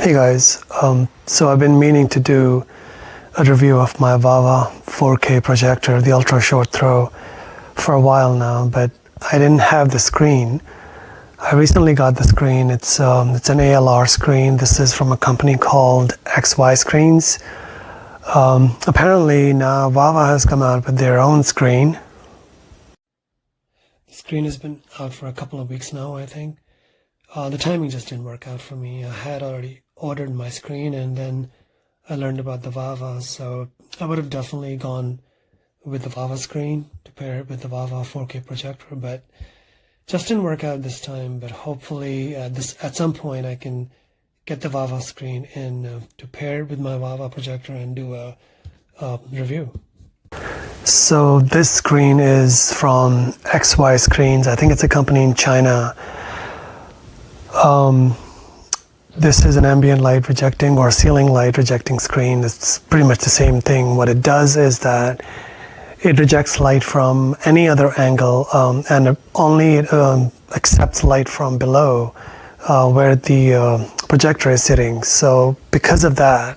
Hey guys, so I've been meaning to do a review of my Vava 4K projector, the Ultra Short Throw, for a while now, but I didn't have the screen. I recently got the screen. It's an ALR screen. This is from a company called XY Screens. Apparently now Vava has come out with their own screen. The screen has been out for a couple of weeks now, I think. The timing just didn't work out for me. I had already ordered my screen and then I learned about the Vava, so I would have definitely gone with the Vava screen to pair it with the Vava 4K projector, but just didn't work out this time. But hopefully at some point I can get the Vava screen in to pair it with my Vava projector and do a review. So this screen is from XY Screens. I think it's a company in China. This is an ambient light rejecting or ceiling light rejecting screen. It's pretty much the same thing. What it does is that it rejects light from any other angle and only accepts light from below where the projector is sitting. So because of that,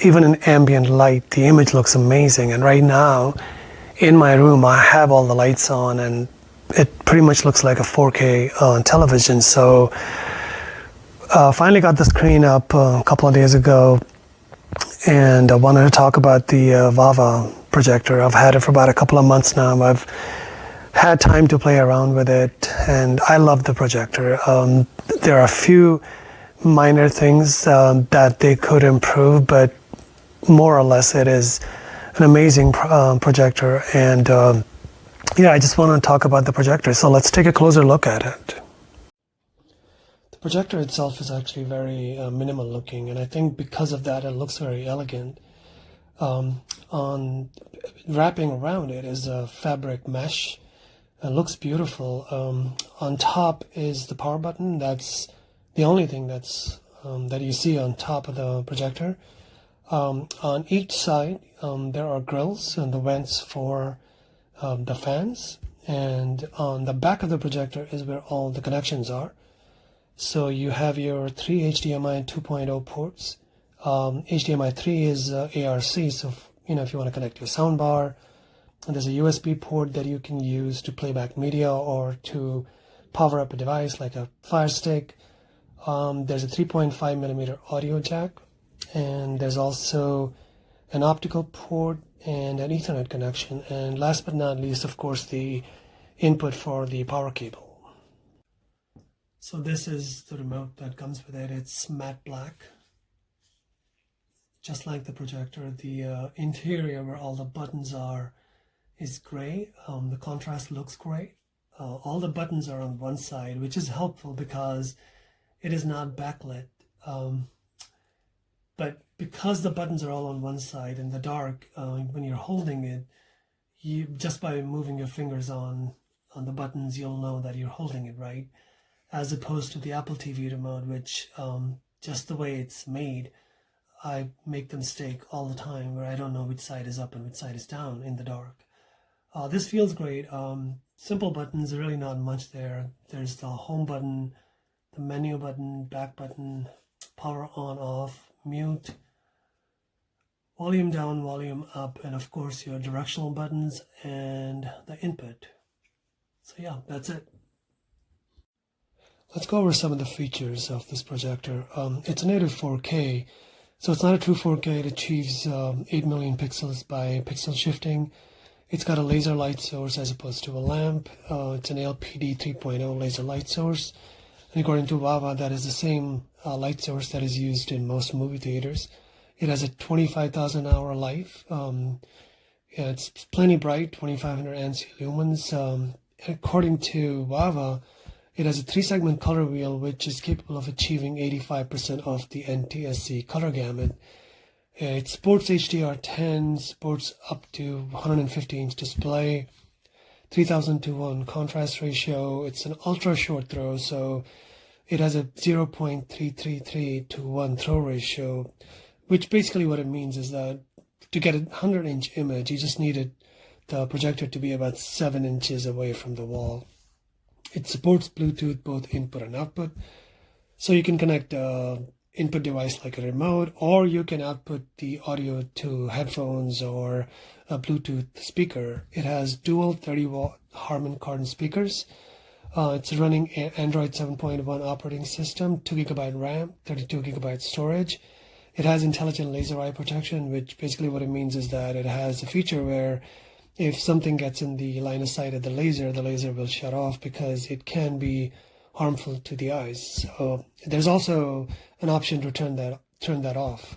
even in ambient light, the image looks amazing. And right now in my room, I have all the lights on and it pretty much looks like a 4K television. So finally got the screen up a couple of days ago, and I wanted to talk about the Vava projector. I've had it for about a couple of months now. I've had time to play around with it, and I love the projector. There are a few minor things that they could improve, but more or less it is an amazing projector. And yeah, I just want to talk about the projector. So let's take a closer look at it. The projector itself is actually very minimal looking, and I think because of that it looks very elegant. On wrapping around it is a fabric mesh. It looks beautiful. On top is the power button. That's the only thing that's that you see on top of the projector. On each side there are grills and the vents for the fans, and on the back of the projector is where all the connections are. So you have your 3 HDMI 2.0 ports. HDMI 3 is ARC, so if you want to connect your soundbar. And there's a USB port that you can use to play back media or to power up a device like a Fire Stick. There's a 3.5 millimeter audio jack, and there's also an optical port and an Ethernet connection, and last but not least, of course, the input for the power cable. So this is the remote that comes with it. It's matte black, just like the projector. The interior where all the buttons are is gray. The contrast looks great. All the buttons are on one side, which is helpful because it is not backlit. But because the buttons are all on one side in the dark, when you're holding it, you just by moving your fingers on the buttons, you'll know that you're holding it right. As opposed to the Apple TV remote, which just the way it's made, I make the mistake all the time where I don't know which side is up and which side is down in the dark. This feels great. Simple buttons, really not much there. There's the home button, the menu button, back button, power on, off, mute, volume down, volume up, and of course your directional buttons and the input. So yeah, that's it. Let's go over some of the features of this projector. It's a native 4K, so it's not a true 4K. It achieves 8 million pixels by pixel shifting. It's got a laser light source as opposed to a lamp. It's an LPD 3.0 laser light source. And according to Vava, that is the same light source that is used in most movie theaters. It has a 25,000 hour life. Yeah, it's plenty bright, 2500 ANSI lumens. According to Vava, it has a 3-segment color wheel, which is capable of achieving 85% of the NTSC color gamut. It sports HDR10, sports up to 150-inch display, 3000 to 1 contrast ratio. It's an ultra short throw, so it has a 0.333 to 1 throw ratio, which basically what it means is that to get a 100-inch image, you just needed the projector to be about 7 inches away from the wall. It supports Bluetooth, both input and output. So you can connect input device like a remote, or you can output the audio to headphones or a Bluetooth speaker. It has dual 30-watt Harman Kardon speakers. It's running Android 7.1 operating system, 2 GB RAM, 32 GB storage. It has intelligent laser eye protection, which basically what it means is that it has a feature where if something gets in the line of sight of the laser will shut off because it can be harmful to the eyes. So there's also an option to turn that off.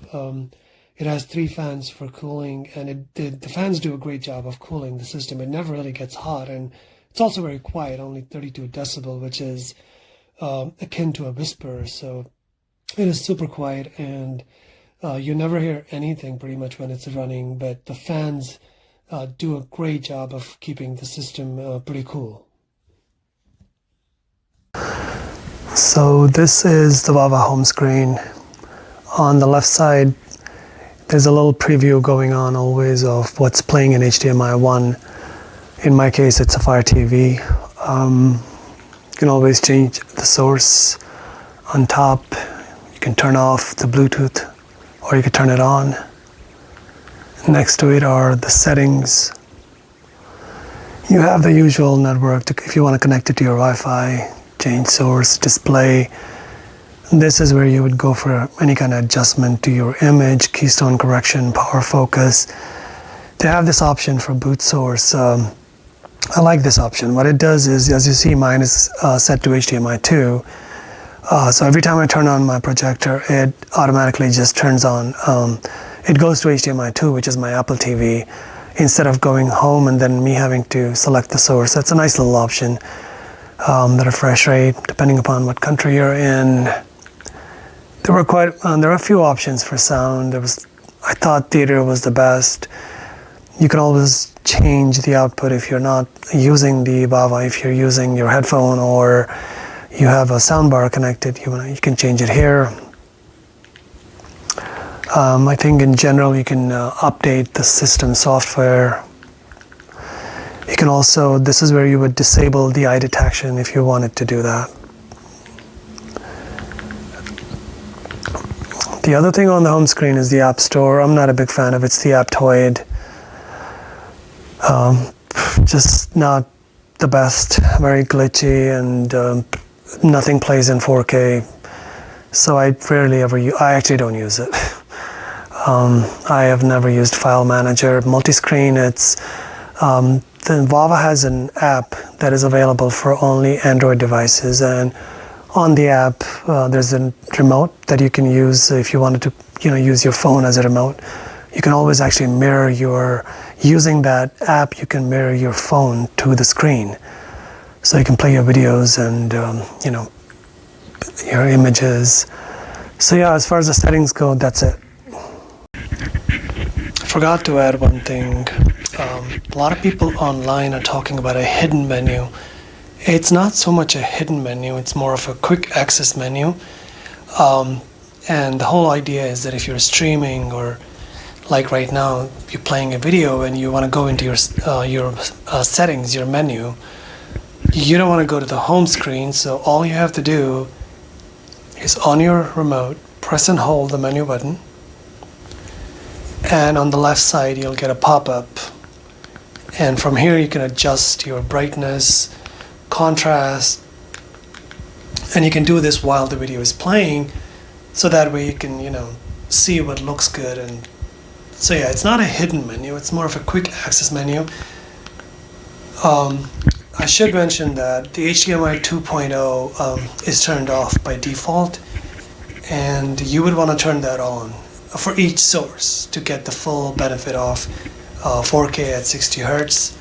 It has 3 fans for cooling, and the fans do a great job of cooling the system. It never really gets hot, and it's also very quiet, only 32 decibel, which is akin to a whisper. So it is super quiet, and you never hear anything pretty much when it's running, but the fans do a great job of keeping the system pretty cool. So this is the Vava home screen. On the left side, there's a little preview going on always of what's playing in HDMI 1. In my case, it's a Fire TV. You can always change the source on top. You can turn off the Bluetooth, or you can turn it on. Next to it are the settings. You have the usual network if you want to connect it to your Wi-Fi, change source, display. This is where you would go for any kind of adjustment to your image, keystone correction, power focus. They have this option for boot source. I like this option. What it does is, as you see, mine is set to HDMI 2. So every time I turn on my projector, it automatically just turns on. It goes to HDMI 2, which is my Apple TV, instead of going home and then me having to select the source. That's a nice little option. The refresh rate, depending upon what country you're in. There were a few options for sound. I thought theater was the best. You can always change the output if you're not using the Vava. If you're using your headphone or you have a soundbar connected, you can change it here. I think in general you can update the system software. You can also, this is where you would disable the eye detection if you wanted to do that. The other thing on the home screen is the App Store. I'm not a big fan of it. It's the Aptoid. Just not the best, very glitchy, and nothing plays in 4K. So I rarely ever I actually don't use it. I have never used File Manager. Multi-screen, the Vava has an app that is available for only Android devices, and on the app there's a remote that you can use if you wanted to use your phone as a remote. You can always actually mirror using that app, you can mirror your phone to the screen. So you can play your videos and your images. So yeah, as far as the settings go, that's it. I forgot to add one thing. A lot of people online are talking about a hidden menu. It's not so much a hidden menu, it's more of a quick access menu. And the whole idea is that if you're streaming, or like right now, you're playing a video and you want to go into your settings, your menu, you don't want to go to the home screen, so all you have to do is on your remote, press and hold the menu button, and on the left side you'll get a pop-up, and from here you can adjust your brightness, contrast, and you can do this while the video is playing, so that way you can see what looks good. And so yeah, it's not a hidden menu, it's more of a quick access menu. I should mention that the HDMI 2.0 is turned off by default, and you would want to turn that on for each source to get the full benefit of 4K at 60 Hertz.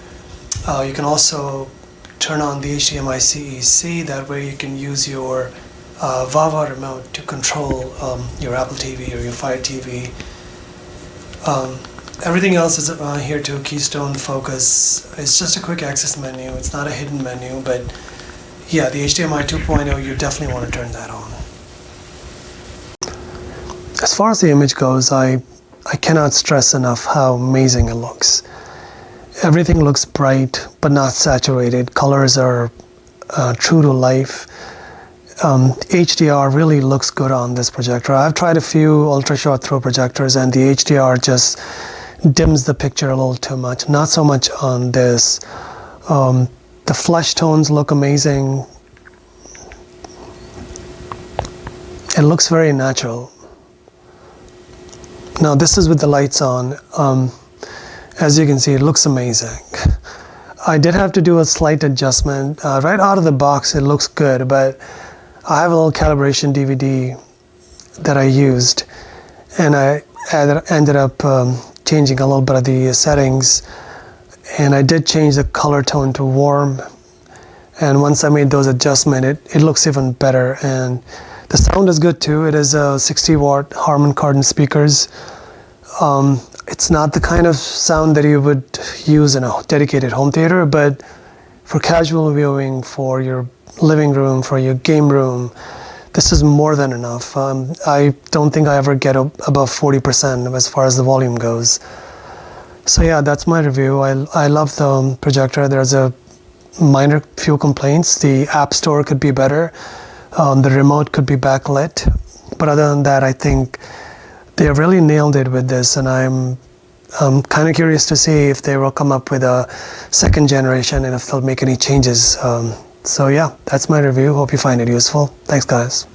You can also turn on the HDMI CEC, that way you can use your Vava remote to control your Apple TV or your Fire TV. Everything else is here too, keystone, focus. It's just a quick access menu. It's not a hidden menu, but yeah, the HDMI 2.0, you definitely want to turn that on. As far as the image goes, I cannot stress enough how amazing it looks. Everything looks bright, but not saturated. Colors are true to life. HDR really looks good on this projector. I've tried a few ultra short throw projectors and the HDR just dims the picture a little too much. Not so much on this. The flush tones look amazing. It looks very natural. Now this is with the lights on. As you can see, it looks amazing. I did have to do a slight adjustment. Right out of the box, it looks good, but I have a little calibration DVD that I used, and I ended up changing a little bit of the settings, and I did change the color tone to warm, and once I made those adjustments, it looks even better, and the sound is good too. It is a 60-watt Harman Kardon speakers. It's not the kind of sound that you would use in a dedicated home theater, but for casual viewing, for your living room, for your game room, this is more than enough. I don't think I ever get above 40% as far as the volume goes. So yeah, that's my review. I love the projector. There's a minor few complaints. The app store could be better. The remote could be backlit. But other than that, I think they really nailed it with this, and I'm kind of curious to see if they will come up with a second generation and if they'll make any changes. So yeah, that's my review. Hope you find it useful. Thanks, guys.